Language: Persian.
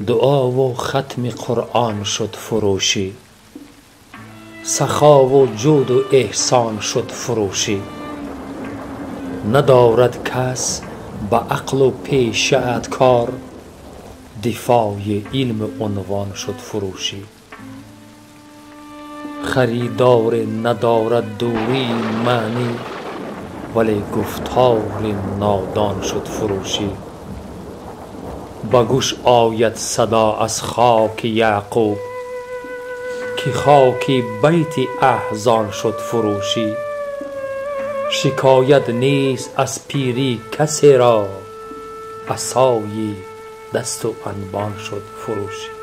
دعا و ختم قرآن شد فروشی، سخا و جود و احسان شد فروشی. ندارد کس به عقل و پیشه ات کار، دفاع علم عنوان شد فروشی. خریدار ندارد دوری معنی، ولی گفتار نادان شد فروشی. به گوش آید صدا از خاک یعقوب، که خاک بیت احزان شد فروشی. شکایت نیست از پیری کسی را، عصای دست و انبان شد فروشی.